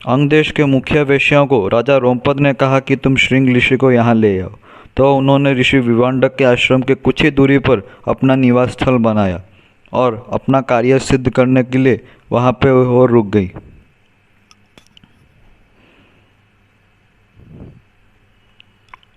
अंग देश के मुखिया वेश्याओं को राजा रोमपद ने कहा कि तुम श्रृंग ऋषि को यहाँ ले आओ। तो उन्होंने ऋषि विभांडक के आश्रम के कुछ ही दूरी पर अपना निवास स्थल बनाया और अपना कार्य सिद्ध करने के लिए वहाँ पे और रुक गई।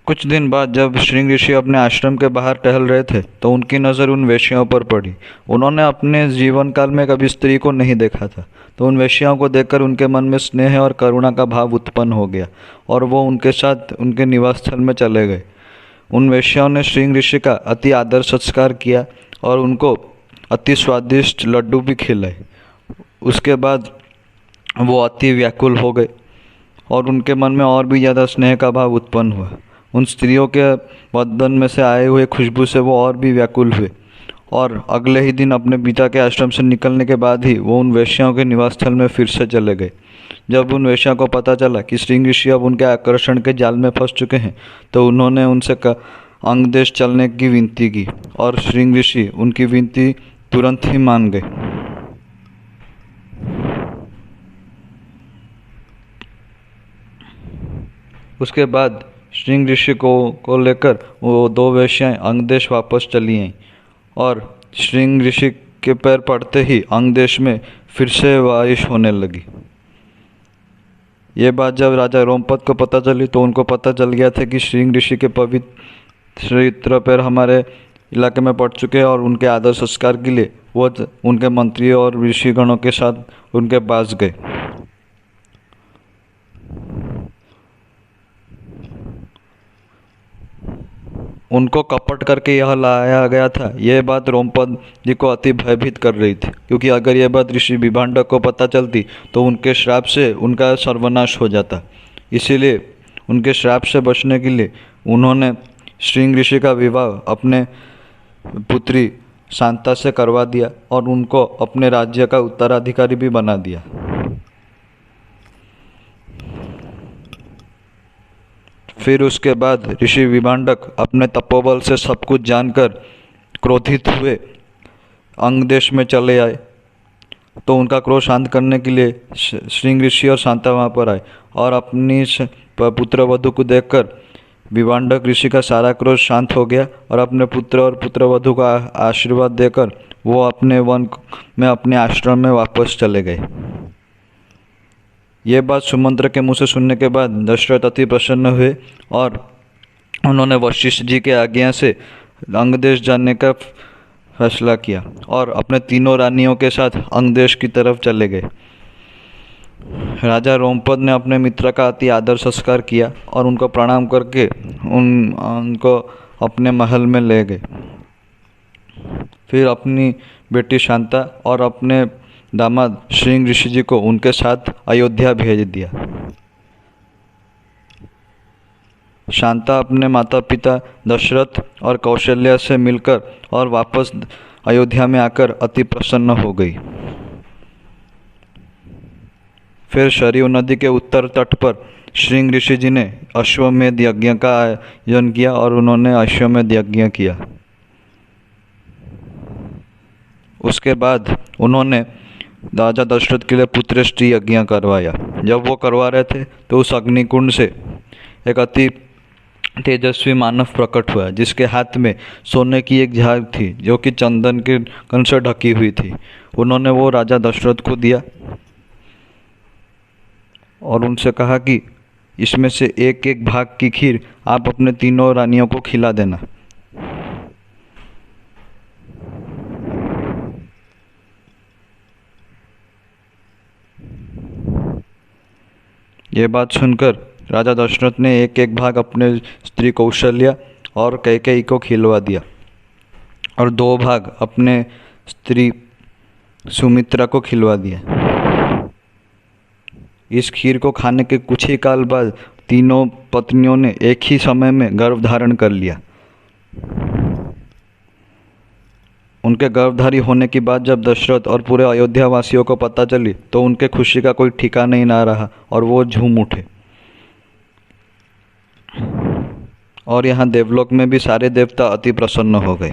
कुछ दिन बाद जब श्रृंग ऋषि अपने आश्रम के बाहर टहल रहे थे तो उनकी नज़र उन वेश्याओं पर पड़ी। उन्होंने अपने जीवन काल में कभी स्त्री को नहीं देखा था, तो उन वेश्याओं को देखकर उनके मन में स्नेह और करुणा का भाव उत्पन्न हो गया और वो उनके साथ उनके निवास स्थल में चले गए। उन वेश्याओं ने श्रृंग ऋषि का अति आदर सत्कार किया और उनको अति स्वादिष्ट लड्डू भी खिलाए। उसके बाद वो अति व्याकुल हो गए और उनके मन में और भी ज़्यादा स्नेह का भाव उत्पन्न हुआ। उन स्त्रियों के बदन में से आए हुए खुशबू से वो और भी व्याकुल हुए और अगले ही दिन अपने पिता के आश्रम से निकलने के बाद ही वो उन वेश्याओं के निवास स्थल में फिर से चले गए। जब उन वेश्याओं को पता चला कि श्रृंग ऋषि अब उनके आकर्षण के जाल में फंस चुके हैं तो उन्होंने उनसे अंग देश चलने की विनती की और श्रृंग ऋषि उनकी विनती तुरंत ही मान गए। उसके बाद श्रृंग ऋषि को लेकर वो दो वेश्याएं अंग देश वापस चली आईं और श्रृंग ऋषि के पैर पड़ते ही अंग देश में फिर से बारिश होने लगी। ये बात जब राजा रोमपद को पता चली तो उनको पता चल गया था कि श्रृंग ऋषि के पवित्र पैर हमारे इलाके में पड़ चुके हैं और उनके आदर संस्कार के लिए वो उनके मंत्री और ऋषिगणों के साथ उनके पास गए। उनको कपट करके यह लाया गया था। यह बात रोमपद जी को अति भयभीत कर रही थी, क्योंकि अगर यह बात ऋषि विभांडक को पता चलती तो उनके श्राप से उनका सर्वनाश हो जाता। इसीलिए उनके श्राप से बचने के लिए उन्होंने श्रृंग ऋषि का विवाह अपने पुत्री शांता से करवा दिया और उनको अपने राज्य का उत्तराधिकारी भी बना दिया। फिर उसके बाद ऋषि विभांडक अपने तपोबल से सब कुछ जानकर क्रोधित हुए अंग देश में चले आए। तो उनका क्रोध शांत करने के लिए श्रृंग ऋषि और शांता वहाँ पर आए और अपनी पुत्र वधू को देखकर विभांडक ऋषि का सारा क्रोध शांत हो गया और अपने पुत्र और पुत्र वधू का आशीर्वाद देकर वो अपने वन में अपने आश्रम में वापस चले गए। ये बात सुमंत्र के मुँह से सुनने के बाद दशरथ अति प्रसन्न हुए और उन्होंने वशिष्ठ जी के आज्ञा से अंग देश जाने का फैसला किया और अपने तीनों रानियों के साथ अंग देश की तरफ चले गए। राजा रोमपद ने अपने मित्र का अति आदर संस्कार किया और उनको प्रणाम करके उनको अपने महल में ले गए। फिर अपनी बेटी शांता और अपने दामाद श्रृंग ऋषि जी को उनके साथ अयोध्या भेज दिया। शांता अपने माता पिता दशरथ और कौशल्या से मिलकर और वापस अयोध्या में आकर अति प्रसन्न हो गई। फिर सरयू नदी के उत्तर तट पर श्रृंग ऋषि जी ने अश्वमेध यज्ञ का आयोजन किया और उन्होंने अश्वमेध यज्ञ किया। उसके बाद उन्होंने राजा दशरथ के लिए पुत्रष्टि यज्ञ करवाया। जब वो करवा रहे थे तो उस अग्निकुंड से एक अति तेजस्वी मानव प्रकट हुआ, जिसके हाथ में सोने की एक झाग थी जो कि चंदन के कण से ढकी हुई थी। उन्होंने वो राजा दशरथ को दिया और उनसे कहा कि इसमें से एक एक भाग की खीर आप अपने तीनों रानियों को खिला देना। ये बात सुनकर राजा दशरथ ने एक एक भाग अपने स्त्री कौशल्या और कैकेयी को खिलवा दिया और दो भाग अपने स्त्री सुमित्रा को खिलवा दिया। इस खीर को खाने के कुछ ही काल बाद तीनों पत्नियों ने एक ही समय में गर्भ धारण कर लिया। उनके गर्भधारी होने की बात जब दशरथ और पूरे अयोध्या वासियों को पता चली तो उनके खुशी का कोई ठिकाना ही ना रहा और वो झूम उठे। और यहाँ देवलोक में भी सारे देवता अति प्रसन्न हो गए।